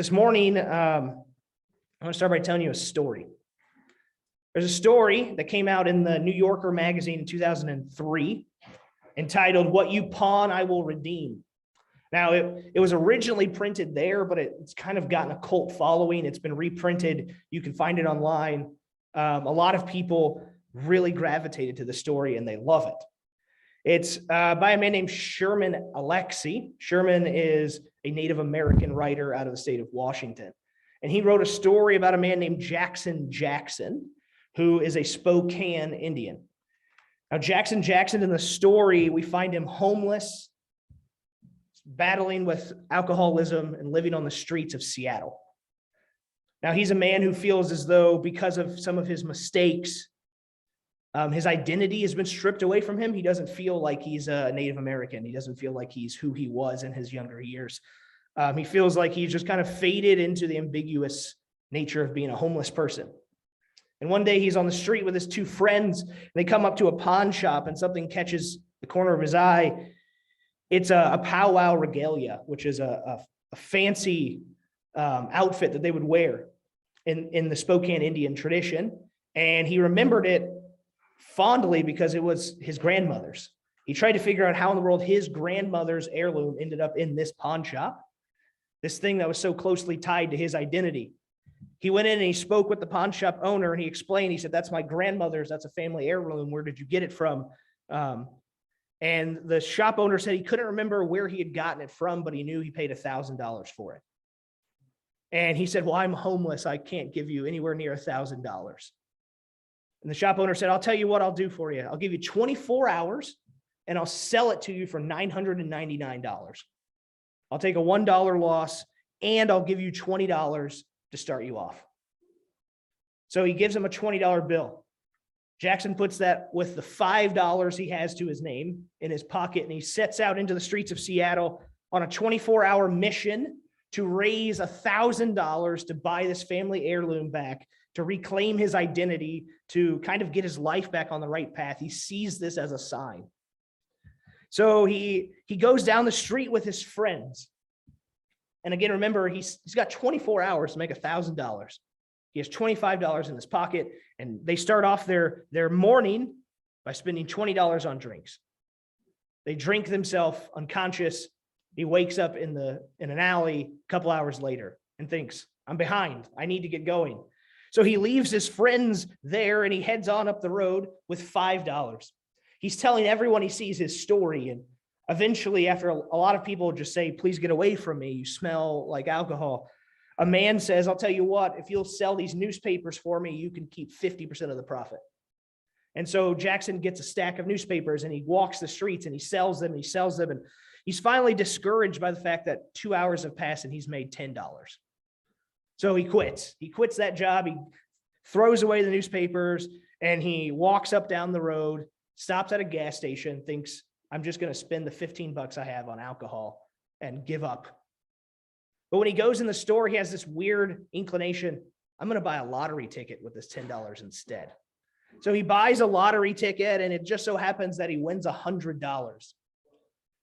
This morning, I want to start by telling you a story. There's a story that came out in the New Yorker magazine in 2003 entitled, "What You Pawn, I Will Redeem." Now, it was originally printed there, but it's kind of gotten a cult following. It's been reprinted. You can find it online. A lot of people really gravitated to the story and they love it. It's by a man named Sherman Alexie. Sherman is a Native American writer out of the state of Washington. And he wrote a story about a man named Jackson Jackson, who is a Spokane Indian. Now, Jackson Jackson, in the story, we find him homeless, battling with alcoholism, and living on the streets of Seattle. Now, he's a man who feels as though because of some of his mistakes, his identity has been stripped away from him. He doesn't feel like he's a Native American. He doesn't feel like he's who he was in his younger years. He feels like he's just kind of faded into the ambiguous nature of being a homeless person. And one day he's on the street with his two friends. And they come up to a pawn shop and something catches the corner of his eye. It's a powwow regalia, which is a fancy outfit that they would wear in the Spokane Indian tradition. And he remembered it fondly because it was his grandmother's. He tried to figure out how in the world his grandmother's heirloom ended up in this pawn shop, this thing that was so closely tied to his identity. He went in and he spoke with the pawn shop owner and he explained, he said, "That's my grandmother's, that's a family heirloom. Where did you get it from?" And the shop owner said he couldn't remember where he had gotten it from, but he knew he paid $1,000 for it. And he said, "Well, I'm homeless. I can't give you anywhere near $1,000. And the shop owner said, "I'll tell you what I'll do for you. I'll give you 24 hours and I'll sell it to you for $999. I'll take a $1 loss and I'll give you $20 to start you off." So he gives him a $20 bill. Jackson puts that with the $5 he has to his name in his pocket, and he sets out into the streets of Seattle on a 24-hour mission to raise $1,000 to buy this family heirloom back, to reclaim his identity, to kind of get his life back on the right path. He sees this as a sign. So he goes down the street with his friends. And again, remember, he's got 24 hours to make $1,000. He has $25 in his pocket, and they start off their morning by spending $20 on drinks. They drink themselves unconscious. He wakes up in an alley a couple hours later and thinks, "I'm behind. I need to get going." So he leaves his friends there and he heads on up the road with $5. He's telling everyone he sees his story. And eventually, after a lot of people just say, "Please get away from me. You smell like alcohol," a man says, "I'll tell you what, if you'll sell these newspapers for me, you can keep 50% of the profit." And so Jackson gets a stack of newspapers and he walks the streets and he sells them and he sells them. And he's finally discouraged by the fact that 2 hours have passed and he's made $10. So he quits. He quits that job. He throws away the newspapers and he walks up down the road, stops at a gas station, thinks, "I'm just going to spend the $15 I have on alcohol and give up." But when he goes in the store, he has this weird inclination, "I'm going to buy a lottery ticket with this $10 instead." So he buys a lottery ticket and it just so happens that he wins $100.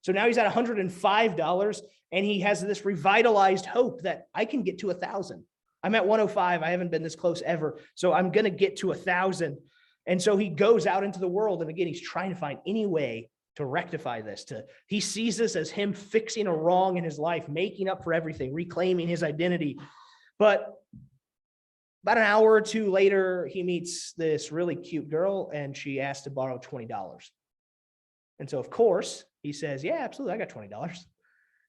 So now he's at $105 and he has this revitalized hope that I can get to 1,000. I'm at 105. I haven't been this close ever. So I'm going to get to 1,000. And so he goes out into the world. And again, he's trying to find any way to rectify this. He sees this as him fixing a wrong in his life, making up for everything, reclaiming his identity. But about an hour or two later, he meets this really cute girl and she asks to borrow $20. And so, of course, he says, "Yeah, absolutely. I got $20.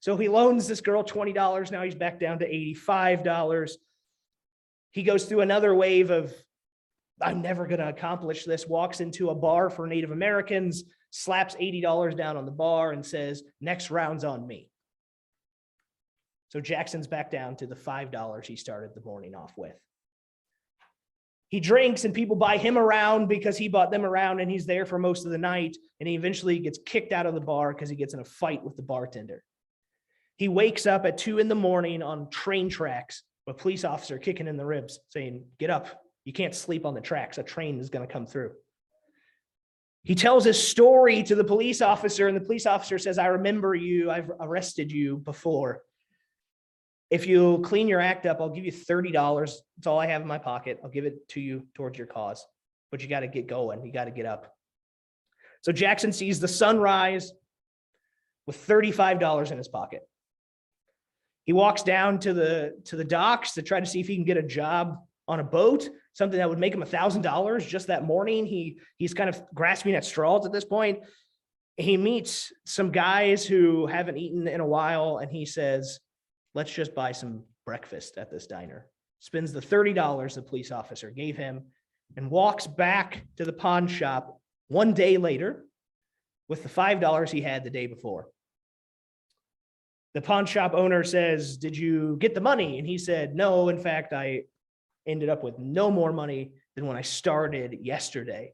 So he loans this girl $20. Now he's back down to $85. He goes through another wave of, "I'm never going to accomplish this," walks into a bar for Native Americans, slaps $80 down on the bar and says, "Next round's on me." So Jackson's back down to the $5 he started the morning off with. He drinks and people buy him around because he bought them around, and he's there for most of the night. And he eventually gets kicked out of the bar because he gets in a fight with the bartender. He wakes up at 2 a.m. on train tracks, with a police officer kicking in the ribs saying, "Get up. You can't sleep on the tracks. A train is going to come through." He tells his story to the police officer, and the police officer says, "I remember you. I've arrested you before." If you clean your act up, I'll give you $30. It's all I have in my pocket. I'll give it to you towards your cause. But you got to get going. You got to get up. So Jackson sees the sun rise with $35 in his pocket. He walks down to the docks to try to see if he can get a job on a boat, something that would make him $1,000 just that morning. He's kind of grasping at straws at this point. He meets some guys who haven't eaten in a while, and he says, let's just buy some breakfast at this diner. Spends the $30 the police officer gave him and walks back to the pawn shop one day later with the $5 he had the day before. The pawn shop owner says, did you get the money? And he said, no, in fact, I ended up with no more money than when I started yesterday.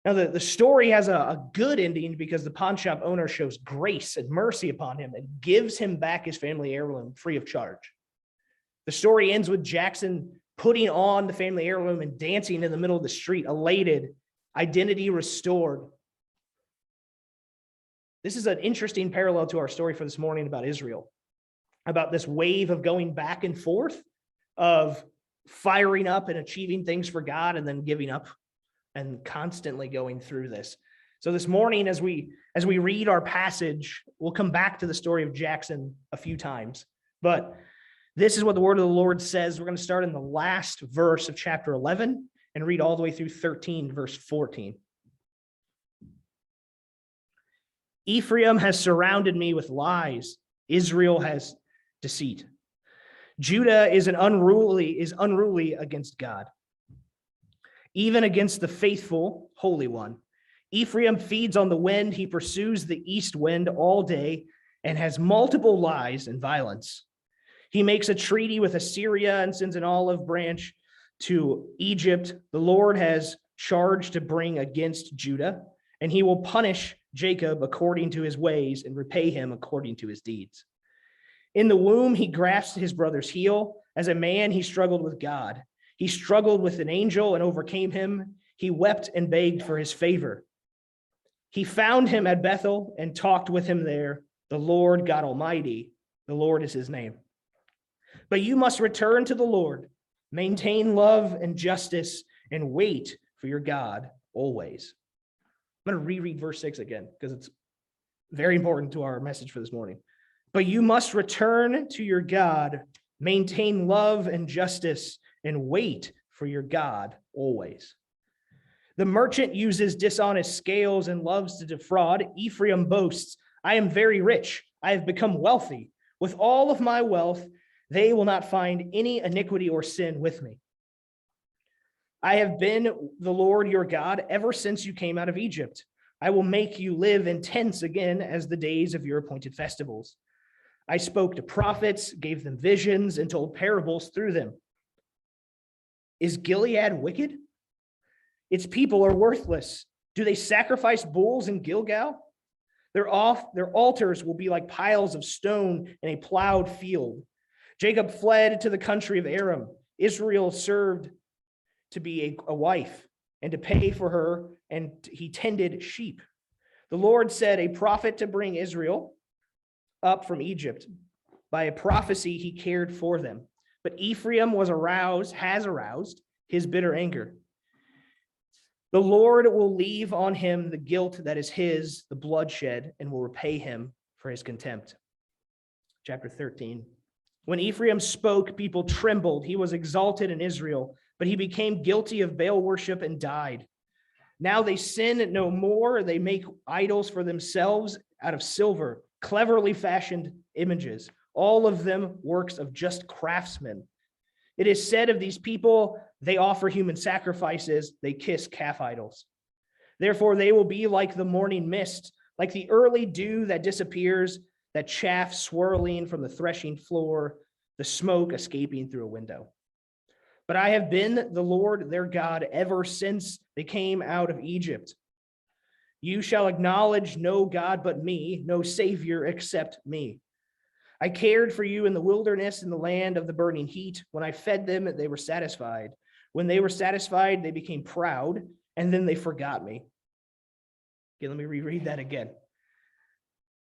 Now, the story has a good ending because the pawn shop owner shows grace and mercy upon him and gives him back his family heirloom free of charge. The story ends with Jackson putting on the family heirloom and dancing in the middle of the street, elated, identity restored. This is an interesting parallel to our story for this morning about Israel, about this wave of going back and forth, of firing up and achieving things for God and then giving up and constantly going through this. So this morning, as we read our passage, we'll come back to the story of Jackson a few times. But this is what the word of the Lord says. We're going to start in the last verse of chapter 11 and read all the way through 13, verse 14. Ephraim has surrounded me with lies. Israel has deceit. Judah is unruly against God, even against the faithful Holy One. Ephraim feeds on the wind. He pursues the east wind all day and has multiple lies and violence. He makes a treaty with Assyria and sends an olive branch to Egypt. The Lord has charged to bring against Judah, and he will punish Jacob according to his ways and repay him according to his deeds. In the womb, he grasped his brother's heel. As a man, he struggled with God. He struggled with an angel and overcame him. He wept and begged for his favor. He found him at Bethel and talked with him there. The Lord God Almighty, the Lord is his name. But you must return to the Lord, maintain love and justice, and wait for your God always. I'm going to reread verse 6 again because it's very important to our message for this morning. But you must return to your God, maintain love and justice, and wait for your God always. The merchant uses dishonest scales and loves to defraud. Ephraim boasts, I am very rich. I have become wealthy. With all of my wealth, they will not find any iniquity or sin with me. I have been the Lord your God ever since you came out of Egypt. I will make you live in tents again as the days of your appointed festivals. I spoke to prophets, gave them visions, and told parables through them. Is Gilead wicked? Its people are worthless. Do they sacrifice bulls in Gilgal? Their altars will be like piles of stone in a plowed field. Jacob fled to the country of Aram. Israel served to be a wife and to pay for her, and he tended sheep. The Lord said, a prophet to bring Israel up from Egypt. By a prophecy, he cared for them. But Ephraim has aroused his bitter anger. The Lord will leave on him the guilt that is his, the bloodshed, and will repay him for his contempt. Chapter 13. When Ephraim spoke, people trembled. He was exalted in Israel, but he became guilty of Baal worship and died. Now they sin no more. They make idols for themselves out of silver, cleverly fashioned images, all of them works of just craftsmen. It is said of these people, they offer human sacrifices, they kiss calf idols. Therefore, they will be like the morning mist, like the early dew that disappears, that chaff swirling from the threshing floor, the smoke escaping through a window. But I have been the Lord their God ever since they came out of Egypt. You shall acknowledge no God but me, no Savior except me. I cared for you in the wilderness, in the land of the burning heat. When I fed them, they were satisfied. When they were satisfied, they became proud, and then they forgot me. Okay, let me reread that again.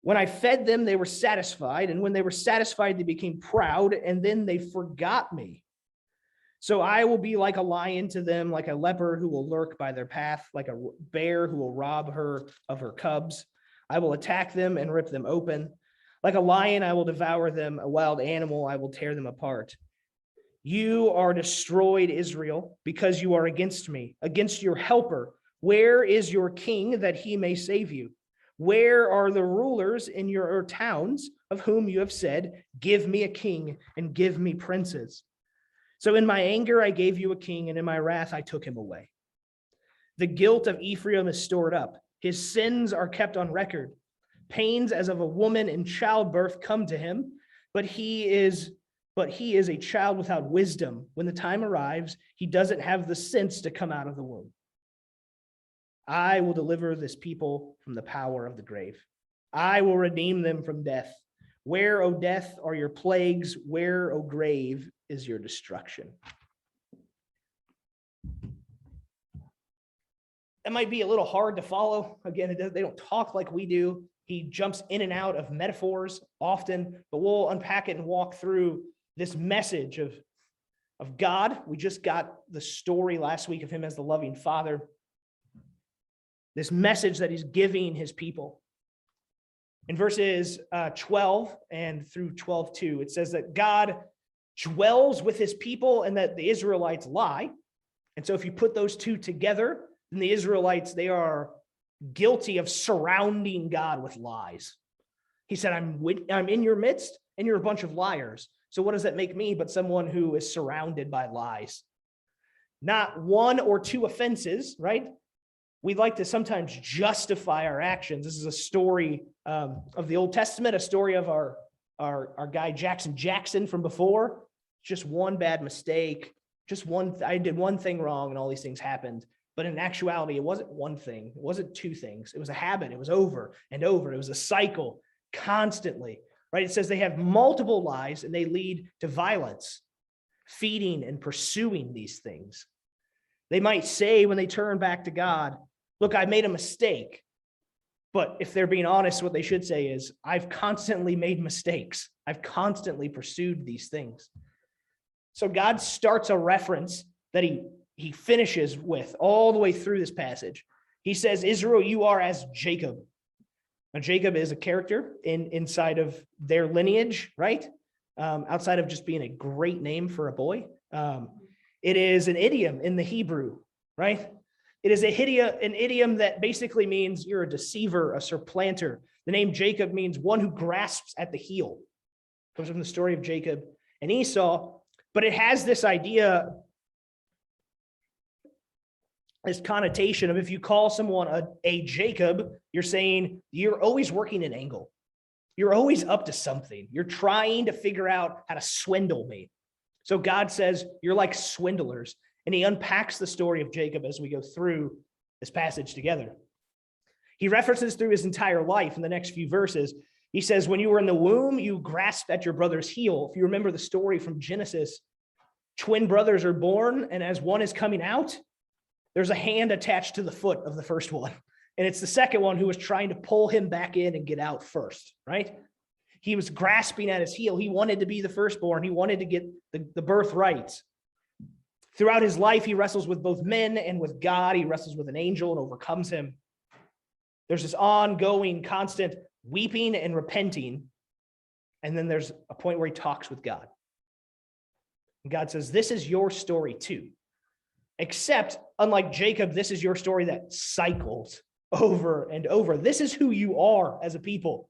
When I fed them, they were satisfied. And when they were satisfied, they became proud, and then they forgot me. So I will be like a lion to them, like a leopard who will lurk by their path, like a bear who will rob her of her cubs. I will attack them and rip them open. Like a lion, I will devour them. A wild animal, I will tear them apart. You are destroyed, Israel, because you are against me, against your helper. Where is your king that he may save you? Where are the rulers in your towns of whom you have said, give me a king and give me princes? So in my anger, I gave you a king, and in my wrath, I took him away. The guilt of Ephraim is stored up. His sins are kept on record. Pains as of a woman in childbirth come to him, but he is a child without wisdom. When the time arrives, he doesn't have the sense to come out of the womb. I will deliver this people from the power of the grave. I will redeem them from death. Where, O death, are your plagues? Where, O grave, is your destruction? That might be a little hard to follow. Again, they don't talk like we do. He jumps in and out of metaphors often, but we'll unpack it and walk through this message of God. We just got the story last week of him as the loving Father. This message that he's giving his people. In verses 12 and through 12:2, it says that God dwells with his people and that the Israelites lie. And so if you put those two together, then the Israelites, they are guilty of surrounding God with lies. He said, I'm in your midst and you're a bunch of liars. So what does that make me but someone who is surrounded by lies? Not one or two offenses, right? We like to sometimes justify our actions. This is a story of the Old Testament, a story of our guy Jackson from before. Just one bad mistake, I did one thing wrong and all these things happened. But in actuality, it wasn't one thing. It wasn't two things. It was a habit. It was over and over. It was a cycle constantly, right? It says they have multiple lies and they lead to violence, feeding and pursuing these things. They might say when they turn back to God, look, I made a mistake. But if they're being honest, what they should say is, I've constantly made mistakes. I've constantly pursued these things. So God starts a reference that he finishes with all the way through this passage. He says, Israel, you are as Jacob. Now, Jacob is a character inside of their lineage, right? Outside of just being a great name for a boy. It is an idiom in the Hebrew, right? It is an idiom that basically means you're a deceiver, a supplanter. The name Jacob means one who grasps at the heel. It comes from the story of Jacob and Esau, but it has this idea, this connotation of if you call someone a Jacob, you're saying you're always working an angle. You're always up to something. You're trying to figure out how to swindle me. So God says you're like swindlers. And he unpacks the story of Jacob as we go through this passage together. He references through his entire life in the next few verses. He says, when you were in the womb, you grasped at your brother's heel. If you remember the story from Genesis, twin brothers are born, and as one is coming out, there's a hand attached to the foot of the first one. And it's the second one who was trying to pull him back in and get out first, right? He was grasping at his heel. He wanted to be the firstborn. He wanted to get the birthright. Throughout his life, he wrestles with both men and with God. He wrestles with an angel and overcomes him. There's this ongoing, constant weeping and repenting. And then there's a point where he talks with God. And God says, this is your story too. Except, unlike Jacob, this is your story that cycles over and over. This is who you are as a people.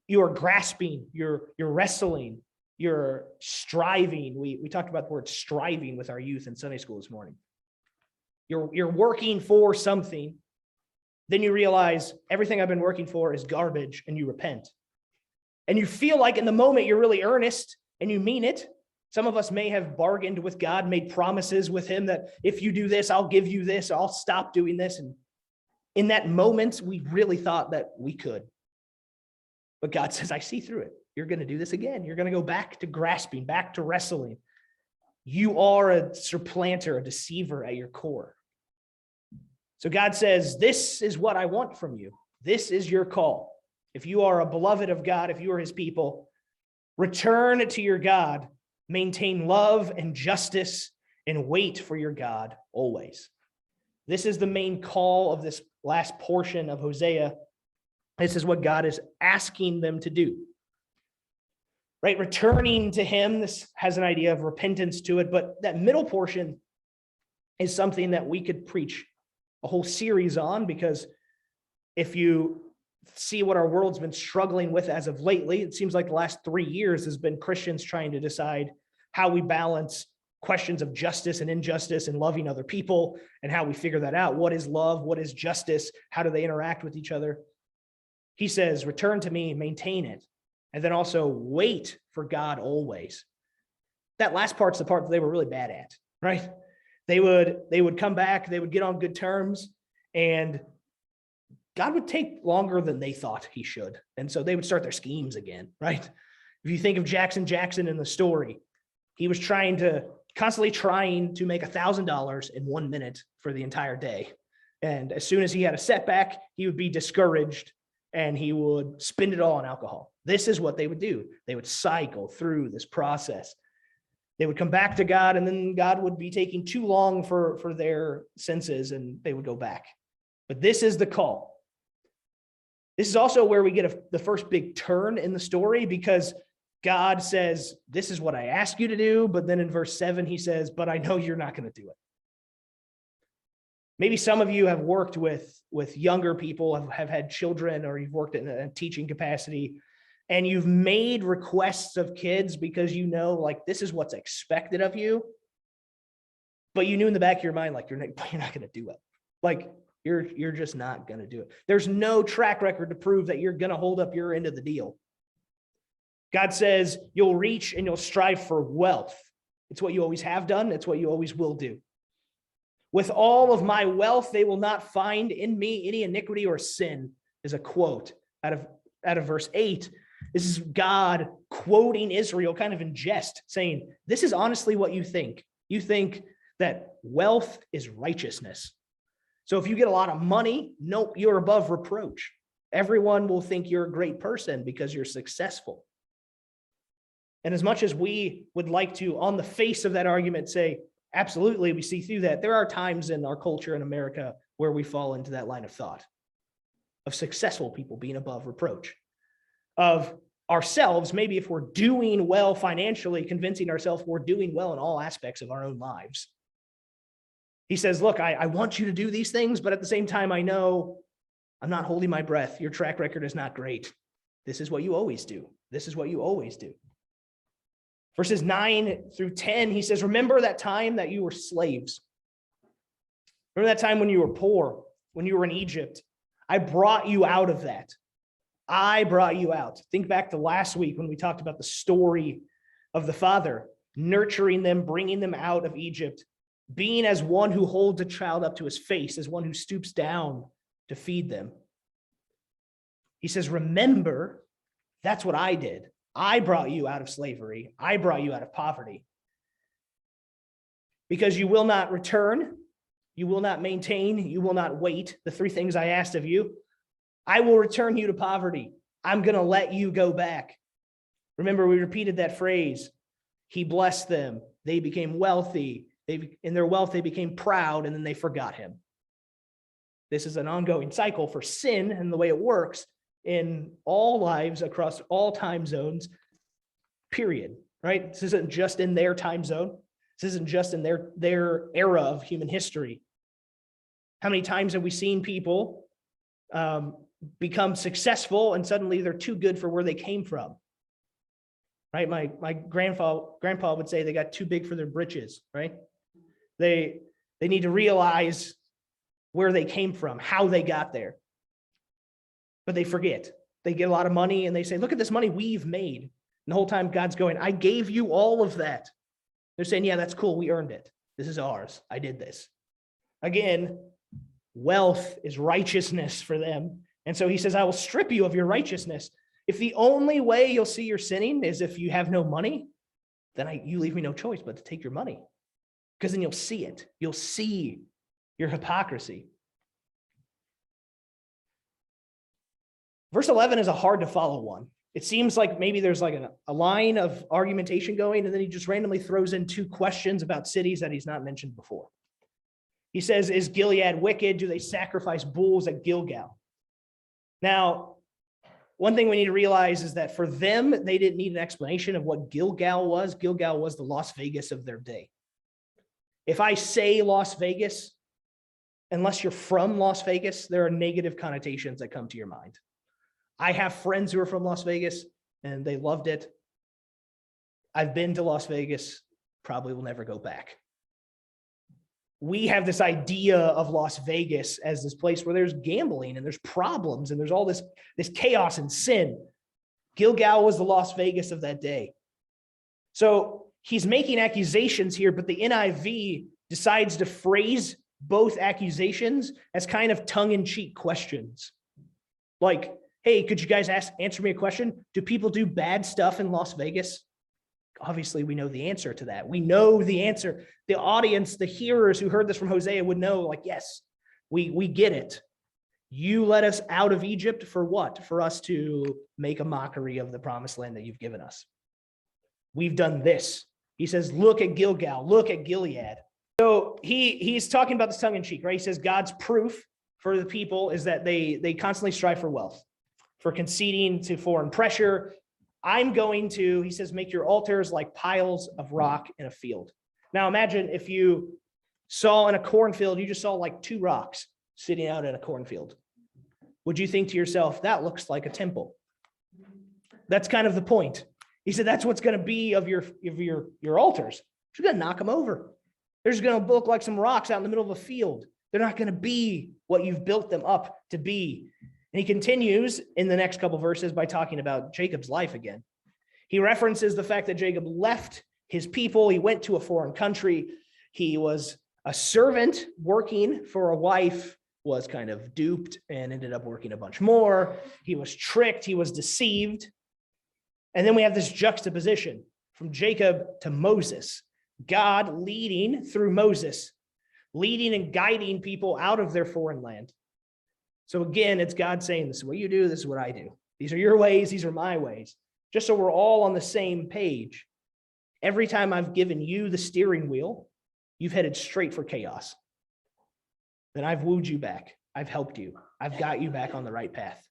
You are grasping, you're wrestling, you're striving. We talked about the word striving with our youth in Sunday school this morning. You're working for something. Then you realize everything I've been working for is garbage, and you repent. And you feel like in the moment you're really earnest and you mean it. Some of us may have bargained with God, made promises with him that if you do this, I'll give you this, I'll stop doing this. And in that moment, we really thought that we could. But God says, I see through it. You're going to do this again. You're going to go back to grasping, back to wrestling. You are a supplanter, a deceiver at your core. So God says, this is what I want from you. This is your call. If you are a beloved of God, if you are his people, return to your God, maintain love and justice, and wait for your God always. This is the main call of this last portion of Hosea. This is what God is asking them to do. Right? Returning to him, this has an idea of repentance to it, but that middle portion is something that we could preach a whole series on, because if you see what our world's been struggling with as of lately, it seems like the last 3 years has been Christians trying to decide how we balance questions of justice and injustice and loving other people, and how we figure that out. What is love? What is justice? How do they interact with each other? He says, return to me, maintain it, and then also wait for God always. That last part's the part that they were really bad at, right? They would come back, they would get on good terms, and God would take longer than they thought he should. And so they would start their schemes again, right? If you think of Jackson in the story, he was constantly trying to make $1,000 in 1 minute for the entire day. And as soon as he had a setback, he would be discouraged and he would spend it all on alcohol. This is what they would do. They would cycle through this process. They would come back to God, and then God would be taking too long for their senses, and they would go back. But this is the call. This is also where we get the first big turn in the story, because God says, this is what I ask you to do. But then in verse 7, he says, but I know you're not going to do it. Maybe some of you have worked with younger people, have had children, or you've worked in a teaching capacity, and you've made requests of kids because you know, like, this is what's expected of you. But you knew in the back of your mind, like, you're not going to do it. Like, you're just not going to do it. There's no track record to prove that you're going to hold up your end of the deal. God says you'll reach and you'll strive for wealth. It's what you always have done. It's what you always will do. With all of my wealth, they will not find in me any iniquity or sin, is a quote out of verse 8. This is God quoting Israel kind of in jest, saying, this is honestly what you think. You think that wealth is righteousness. So if you get a lot of money, nope, you're above reproach. Everyone will think you're a great person because you're successful. And as much as we would like to, on the face of that argument, say, absolutely, we see through that, there are times in our culture in America where we fall into that line of thought of successful people being above reproach, of ourselves, maybe if we're doing well financially, convincing ourselves we're doing well in all aspects of our own lives. He says, look, I want you to do these things, but at the same time, I know I'm not holding my breath. Your track record is not great. This is what you always do. This is what you always do. Verses 9 through 10, he says, remember that time that you were slaves. Remember that time when you were poor, when you were in Egypt. I brought you out of that. I brought you out. Think back to last week when we talked about the story of the father nurturing them, bringing them out of Egypt, being as one who holds a child up to his face, as one who stoops down to feed them. He says, remember, that's what I did. I brought you out of slavery. I brought you out of poverty. Because you will not return, you will not maintain, you will not wait, the 3 things I asked of you, I will return you to poverty. I'm going to let you go back. Remember, we repeated that phrase. He blessed them. They became wealthy. In their wealth, they became proud, and then they forgot him. This is an ongoing cycle for sin, and the way it works in all lives across all time zones, period, right? This isn't just in their time zone. This isn't just in their era of human history. How many times have we seen people become successful and suddenly they're too good for where they came from? Right? My grandpa would say they got too big for their britches, right? They need to realize where they came from, how they got there. But they forget. They get a lot of money and they say, look at this money we've made. And the whole time God's going, I gave you all of that. They're saying, yeah, that's cool. We earned it. This is ours. I did this. Again, wealth is righteousness for them. And so he says, I will strip you of your righteousness. If the only way you'll see you're sinning is if you have no money, then you leave me no choice but to take your money. Because then you'll see it. You'll see your hypocrisy. Verse 11 is a hard to follow one. It seems like maybe there's like a line of argumentation going, and then he just randomly throws in two questions about cities that he's not mentioned before. He says, is Gilead wicked? Do they sacrifice bulls at Gilgal? Now, one thing we need to realize is that for them, they didn't need an explanation of what Gilgal was. Gilgal was the Las Vegas of their day. If I say Las Vegas, unless you're from Las Vegas, there are negative connotations that come to your mind. I have friends who are from Las Vegas and they loved it. I've been to Las Vegas, probably will never go back. We have this idea of Las Vegas as this place where there's gambling and there's problems and there's all this chaos and sin. Gilgal was the Las Vegas of that day. So he's making accusations here, but the NIV decides to phrase both accusations as kind of tongue-in-cheek questions. Like, hey, could you guys answer me a question? Do people do bad stuff in Las Vegas? Obviously, we know the answer to that. We know the answer. The audience, the hearers who heard this from Hosea would know, like, yes, we get it. You let us out of Egypt for what? For us to make a mockery of the promised land that you've given us. We've done this. He says, look at Gilgal, look at Gilead. So he's talking about this tongue in cheek, right? He says God's proof for the people is that they constantly strive for wealth, for conceding to foreign pressure. I'm going to, he says, make your altars like piles of rock in a field. Now imagine if you saw in a cornfield, you just saw like two rocks sitting out in a cornfield. Would you think to yourself, that looks like a temple? That's kind of the point. He said, that's what's going to be of your altars. You're going to knock them over. They're just going to look like some rocks out in the middle of a field. They're not going to be what you've built them up to be. And he continues in the next couple verses by talking about Jacob's life again. He references the fact that Jacob left his people. He went to a foreign country. He was a servant working for a wife, was kind of duped and ended up working a bunch more. He was tricked. He was deceived. And then we have this juxtaposition from Jacob to Moses. God leading through Moses, leading and guiding people out of their foreign land. So again, it's God saying, this is what you do, this is what I do. These are your ways, these are my ways. Just so we're all on the same page. Every time I've given you the steering wheel, you've headed straight for chaos. Then I've wooed you back. I've helped you. I've got you back on the right path.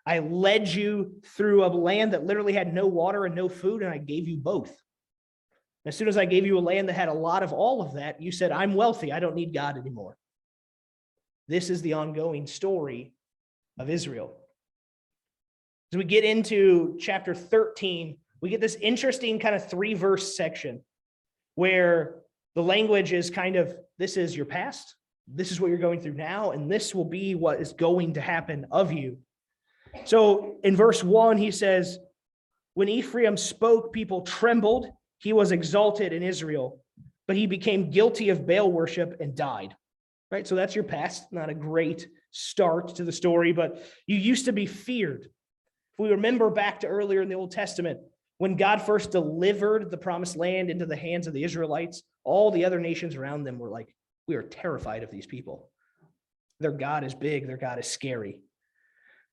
I led you through a land that literally had no water and no food, and I gave you both. As soon as I gave you a land that had a lot of all of that, you said, I'm wealthy. I don't need God anymore. This is the ongoing story of Israel. As we get into chapter 13, we get this interesting kind of 3-verse section where the language is kind of, this is your past, this is what you're going through now, and this will be what is going to happen of you. So in verse 1, he says, when Ephraim spoke, people trembled. He was exalted in Israel, but he became guilty of Baal worship and died. Right? So that's your past. Not a great start to the story, but you used to be feared. If we remember back to earlier in the Old Testament, when God first delivered the promised land into the hands of the Israelites, all the other nations around them were like, we are terrified of these people. Their God is big. Their God is scary.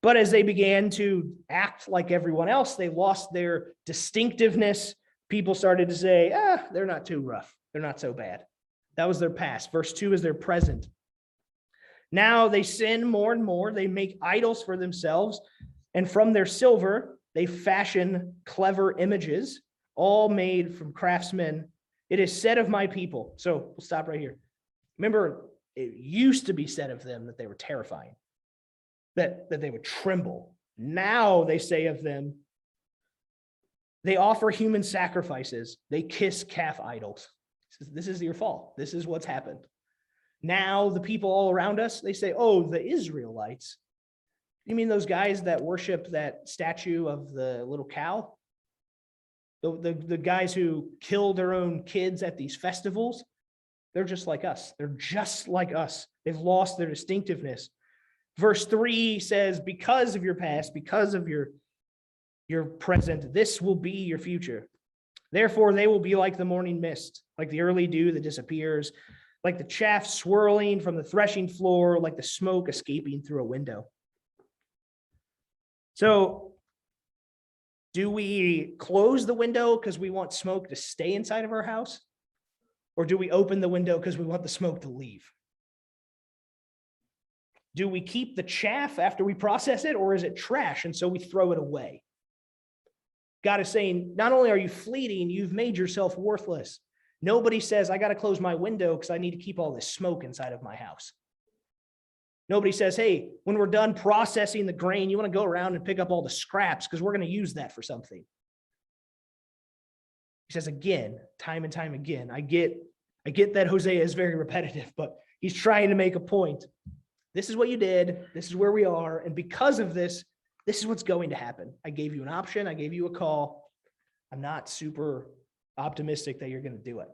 But as they began to act like everyone else, they lost their distinctiveness. People started to say, they're not too rough. They're not so bad. That was their past. Verse 2 is their present. Now they sin more and more. They make idols for themselves. And from their silver, they fashion clever images, all made from craftsmen. It is said of my people. So we'll stop right here. Remember, it used to be said of them that they were terrifying, that they would tremble. Now they say of them, they offer human sacrifices. They kiss calf idols. This is your fault. This is what's happened. Now the people all around us, they say, oh, the Israelites. You mean those guys that worship that statue of the little cow? The guys who kill their own kids at these festivals? They're just like us. They're just like us. They've lost their distinctiveness. Verse 3 says, because of your past, because of your present, this will be your future. Therefore, they will be like the morning mist, like the early dew that disappears, like the chaff swirling from the threshing floor, like the smoke escaping through a window. So do we close the window because we want smoke to stay inside of our house? Or do we open the window because we want the smoke to leave? Do we keep the chaff after we process it, or is it trash and so we throw it away? God is saying, not only are you fleeting, you've made yourself worthless. Nobody says, I got to close my window because I need to keep all this smoke inside of my house. Nobody says, hey, when we're done processing the grain, you want to go around and pick up all the scraps because we're going to use that for something. He says again, time and time again, I get that Hosea is very repetitive, but he's trying to make a point. This is what you did. This is where we are. And because of this, this is what's going to happen. I gave you an option. I gave you a call. I'm not super optimistic that you're going to do it.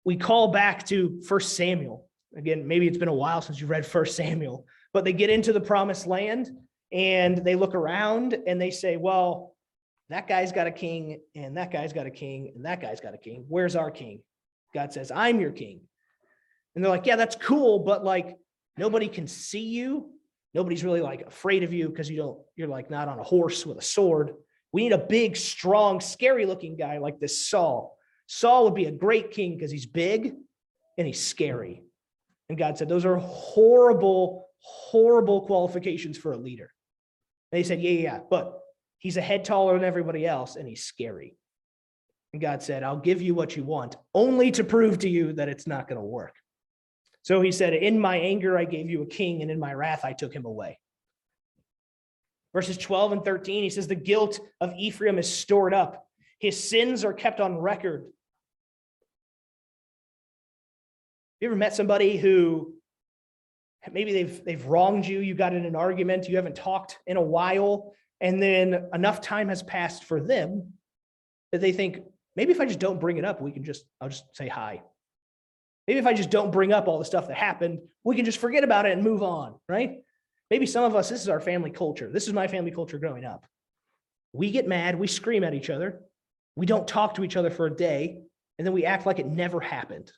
We call back to 1 Samuel. Again, maybe it's been a while since you've read 1 Samuel, but they get into the promised land and they look around and they say, well, that guy's got a king and that guy's got a king and that guy's got a king. Where's our king? God says, I'm your king. And they're like, yeah, that's cool. But like, nobody can see you. Nobody's really like afraid of you because you're like not on a horse with a sword. We need a big, strong, scary looking guy like this Saul. Saul would be a great king because he's big and he's scary. And God said, those are horrible, horrible qualifications for a leader. And they said, yeah, but he's a head taller than everybody else and he's scary. And God said, I'll give you what you want, only to prove to you that it's not going to work. So he said, in my anger, I gave you a king, and in my wrath, I took him away. Verses 12 and 13, he says, the guilt of Ephraim is stored up. His sins are kept on record. You ever met somebody who maybe they've wronged you, you got in an argument, you haven't talked in a while, and then enough time has passed for them that they think, maybe if I just don't bring it up, I'll just say hi. Maybe if I just don't bring up all the stuff that happened, we can just forget about it and move on, right? Maybe some of us, this is our family culture. This is my family culture growing up. We get mad, we scream at each other, we don't talk to each other for a day, and then we act like it never happened.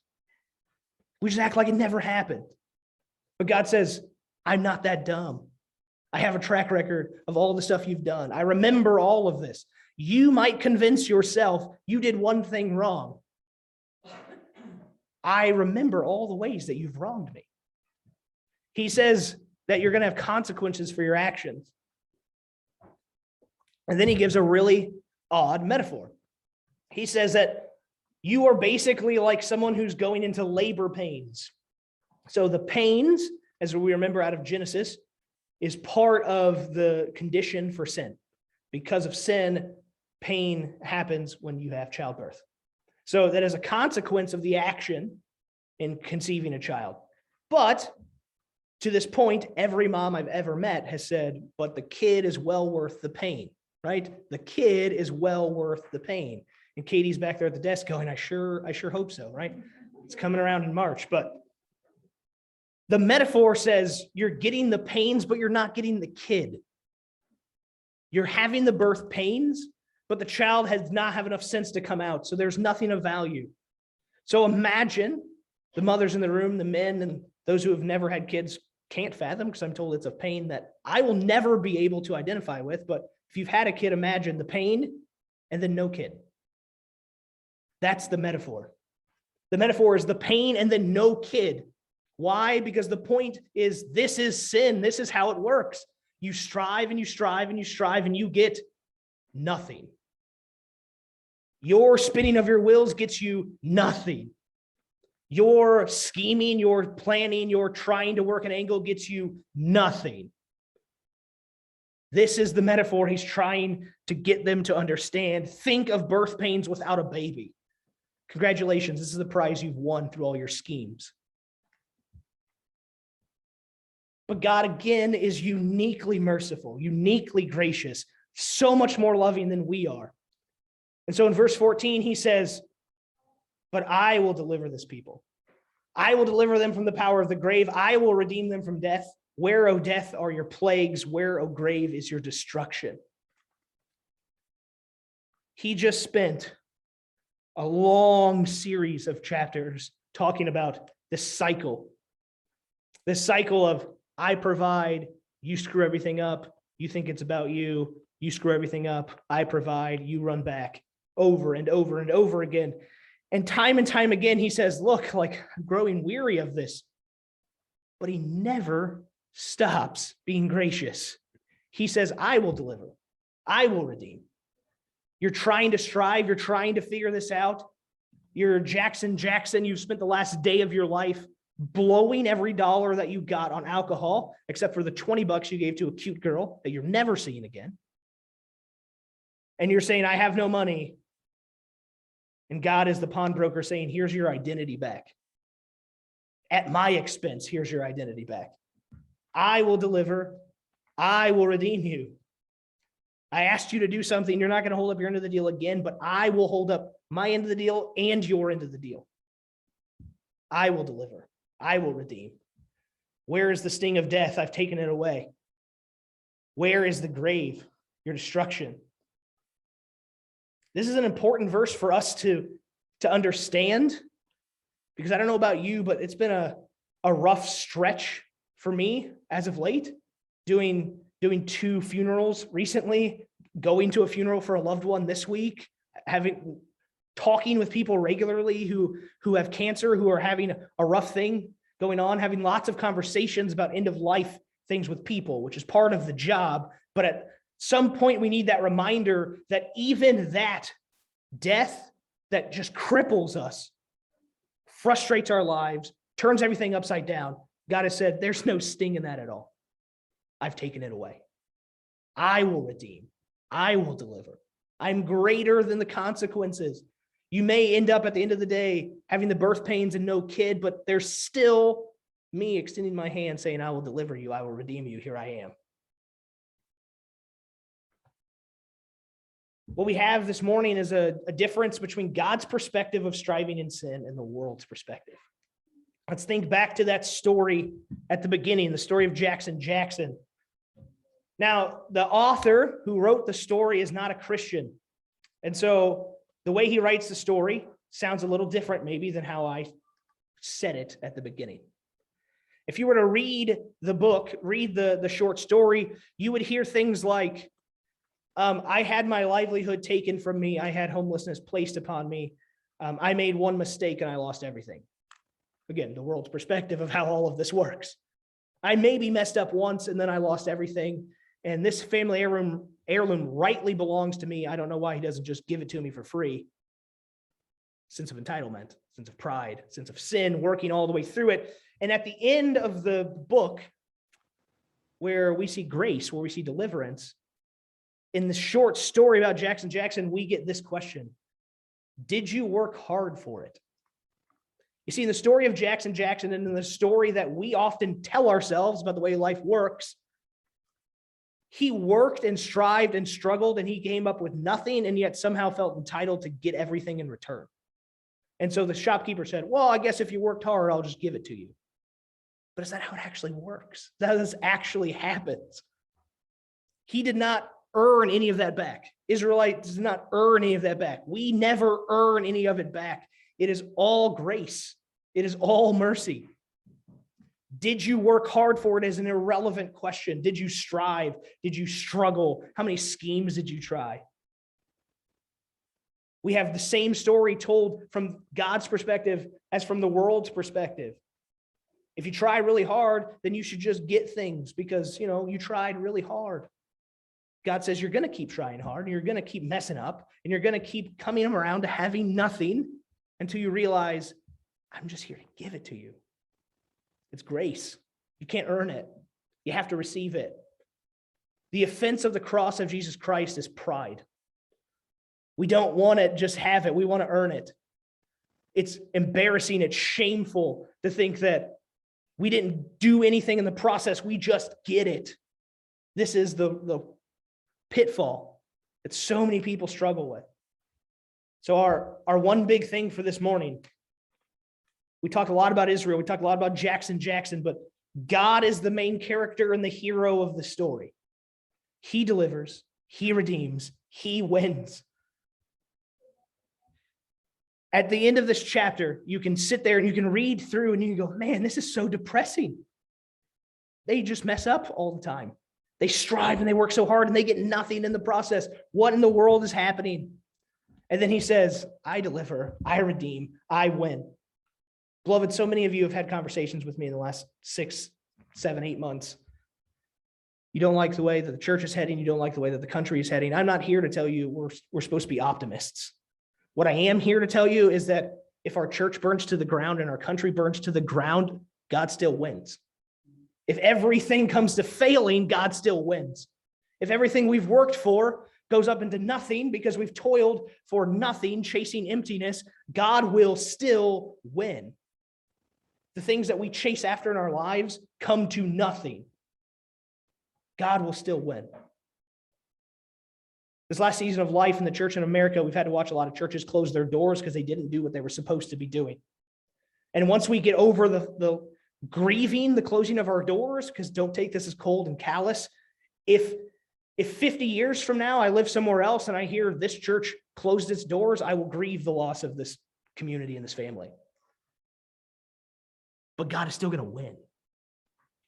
We just act like it never happened. But God says, I'm not that dumb. I have a track record of all the stuff you've done. I remember all of this. You might convince yourself you did one thing wrong. I remember all the ways that you've wronged me. He says that you're going to have consequences for your actions. And then he gives a really odd metaphor. He says that you are basically like someone who's going into labor pains. So the pains, as we remember out of Genesis, is part of the condition for sin. Because of sin, pain happens when you have childbirth. So that is a consequence of the action in conceiving a child. But to this point, every mom I've ever met has said, but the kid is well worth the pain, right? The kid is well worth the pain. And Katie's back there at the desk going, I sure hope so, right? It's coming around in March. But the metaphor says you're getting the pains, but you're not getting the kid. You're having the birth pains, but the child does not have enough sense to come out. So there's nothing of value. So imagine the mothers in the room, the men, and those who have never had kids can't fathom, because I'm told it's a pain that I will never be able to identify with. But if you've had a kid, imagine the pain and then no kid. That's the metaphor. The metaphor is the pain and then no kid. Why? Because the point is, this is sin. This is how it works. You strive and you strive and you strive and you get nothing. Your spinning of your wheels gets you nothing. Your scheming, your planning, your trying to work an angle gets you nothing. This is the metaphor he's trying to get them to understand. Think of birth pains without a baby. Congratulations, this is the prize you've won through all your schemes. But God, again, is uniquely merciful, uniquely gracious, so much more loving than we are. And so in verse 14, he says, but I will deliver this people. I will deliver them from the power of the grave. I will redeem them from death. Where, O death, are your plagues? Where, O grave, is your destruction? He just spent a long series of chapters talking about this cycle of I provide, you screw everything up, You think it's about you. You screw everything up. I provide. You run back over and over and over again. And time again, he says, look, like I'm growing weary of this. But he never stops being gracious. He says, I will deliver. I will redeem. You're trying to strive. You're trying to figure this out. You're Jackson. You've spent the last day of your life blowing every dollar that you got on alcohol, except for the $20 you gave to a cute girl that you're never seeing again. And you're saying, I have no money. And God is the pawnbroker saying, here's your identity back. At my expense, here's your identity back. I will deliver. I will redeem you. I asked you to do something. You're not going to hold up your end of the deal again, but I will hold up my end of the deal and your end of the deal. I will deliver. I will redeem. Where is the sting of death? I've taken it away. Where is the grave? Your destruction. This is an important verse for us to understand, because I don't know about you, but it's been a rough stretch for me as of late, doing 2 funerals recently, going to a funeral for a loved one this week, talking with people regularly who have cancer, who are having a rough thing going on, having lots of conversations about end of life things with people, which is part of the job. But at some point, we need that reminder that even that death that just cripples us, frustrates our lives, turns everything upside down, God has said, there's no sting in that at all. I've taken it away. I will redeem. I will deliver. I'm greater than the consequences. You may end up at the end of the day having the birth pains and no kid, but there's still me extending my hand saying, I will deliver you. I will redeem you. Here I am. What we have this morning is a difference between God's perspective of striving in sin and the world's perspective. Let's think back to that story at the beginning, the story of Jackson. Now, the author who wrote the story is not a Christian. And so the way he writes the story sounds a little different maybe than how I said it at the beginning. If you were to read the book, read the short story, you would hear things like, I had my livelihood taken from me. I had homelessness placed upon me. I made one mistake and I lost everything. Again, the world's perspective of how all of this works. I maybe messed up once and then I lost everything. And this family heirloom rightly belongs to me. I don't know why he doesn't just give it to me for free. Sense of entitlement, sense of pride, sense of sin, working all the way through it. And at the end of the book, where we see grace, where we see deliverance, in the short story about Jackson, we get this question. Did you work hard for it? You see, in the story of Jackson, and in the story that we often tell ourselves about the way life works, he worked and strived and struggled, and he came up with nothing, and yet somehow felt entitled to get everything in return. And so the shopkeeper said, well, I guess if you worked hard, I'll just give it to you. But is that how it actually works? That this actually happens. He did not earn any of that back. Israelite does not earn any of that back. We never earn any of it back. It is all grace. It is all mercy. Did you work hard for it is an irrelevant question. Did you strive? Did you struggle? How many schemes did you try? We have the same story told from God's perspective as from the world's perspective. If you try really hard, then you should just get things because, you tried really hard. God says you're going to keep trying hard and you're going to keep messing up and you're going to keep coming around to having nothing until you realize I'm just here to give it to you. It's grace. You can't earn it. You have to receive it. The offense of the cross of Jesus Christ is pride. We don't want to just have it. We want to earn it. It's embarrassing. It's shameful to think that we didn't do anything in the process. We just get it. This is the pitfall that so many people struggle with. So our one big thing for this morning, we talked a lot about Israel. We talked a lot about Jackson, but God is the main character and the hero of the story. He delivers, he redeems, he wins. At the end of this chapter, you can sit there and you can read through and you can go, man, this is so depressing. They just mess up all the time. They strive and they work so hard and they get nothing in the process. What in the world is happening? And then he says, I deliver, I redeem, I win. Beloved, so many of you have had conversations with me in the last 6, 7, 8 months. You don't like the way that the church is heading. You don't like the way that the country is heading. I'm not here to tell you we're supposed to be optimists. What I am here to tell you is that if our church burns to the ground and our country burns to the ground, God still wins. If everything comes to failing, God still wins. If everything we've worked for goes up into nothing because we've toiled for nothing, chasing emptiness, God will still win. The things that we chase after in our lives come to nothing. God will still win. This last season of life in the church in America, we've had to watch a lot of churches close their doors because they didn't do what they were supposed to be doing. And once we get over the grieving the closing of our doors, because don't take this as cold and callous, if 50 years from now I live somewhere else and I hear this church closed its doors, I will grieve the loss of this community and this family. But God is still going to win.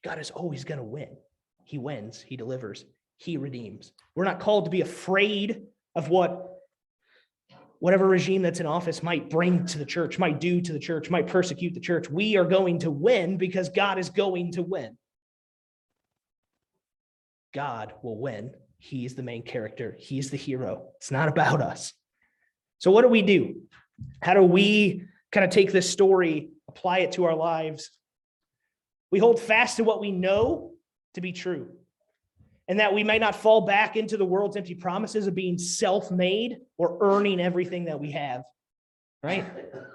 God is always going to win. He wins, he delivers, he redeems. We're not called to be afraid of whatever regime that's in office might bring to the church, might do to the church, might persecute the church. We are going to win because God is going to win. God will win. He is the main character. He's the hero. It's not about us. So what do we do? How do we kind of take this story, apply it to our lives? We hold fast to what we know to be true, and that we may not fall back into the world's empty promises of being self-made or earning everything that we have, right?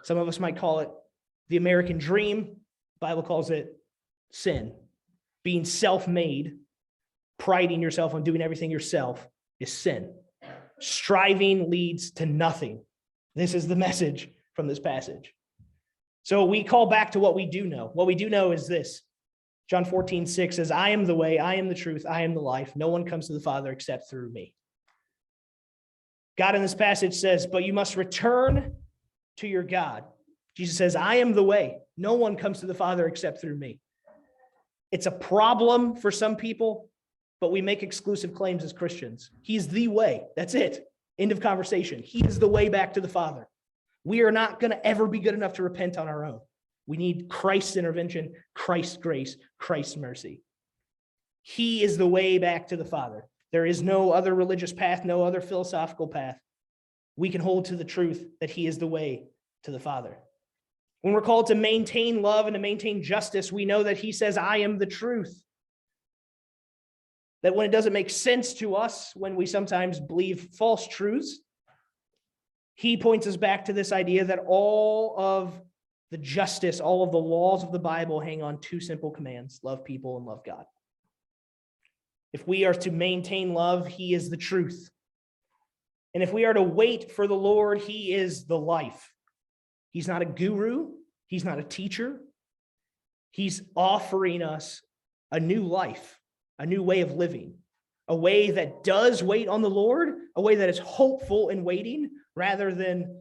Some of us might call it the American dream. The Bible calls it sin. Being self-made, priding yourself on doing everything yourself is sin. Striving leads to nothing. This is the message from this passage. So we call back to what we do know. What we do know is this. John 14:6 says, I am the way, I am the truth, I am the life. No one comes to the Father except through me. God in this passage says, but you must return to your God. Jesus says, I am the way. No one comes to the Father except through me. It's a problem for some people, but we make exclusive claims as Christians. He's the way. That's it. End of conversation. He is the way back to the Father. We are not going to ever be good enough to repent on our own. We need Christ's intervention, Christ's grace, Christ's mercy. He is the way back to the Father. There is no other religious path, no other philosophical path. We can hold to the truth that he is the way to the Father. When we're called to maintain love and to maintain justice, we know that he says, I am the truth. That when it doesn't make sense to us, when we sometimes believe false truths, he points us back to this idea that all of the justice, all of the laws of the Bible hang on two simple commands: love people and love God. If we are to maintain love, he is the truth. And if we are to wait for the Lord, he is the life. He's not a guru. He's not a teacher. He's offering us a new life, a new way of living, a way that does wait on the Lord, a way that is hopeful in waiting rather than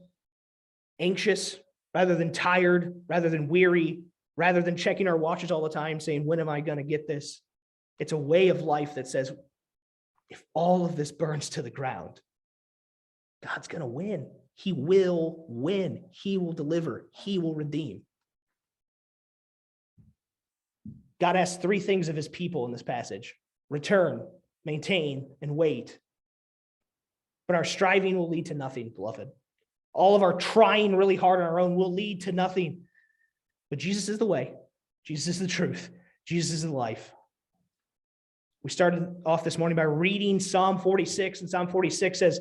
anxious, rather than tired, rather than weary, rather than checking our watches all the time saying, when am I going to get this? It's a way of life that says, if all of this burns to the ground, God's going to win. He will win. He will deliver. He will redeem. God asks three things of his people in this passage: return, maintain, and wait. But our striving will lead to nothing, beloved. All of our trying really hard on our own will lead to nothing. But Jesus is the way. Jesus is the truth. Jesus is the life. We started off this morning by reading Psalm 46, and Psalm 46 says,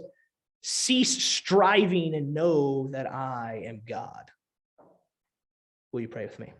cease striving and know that I am God. Will you pray with me?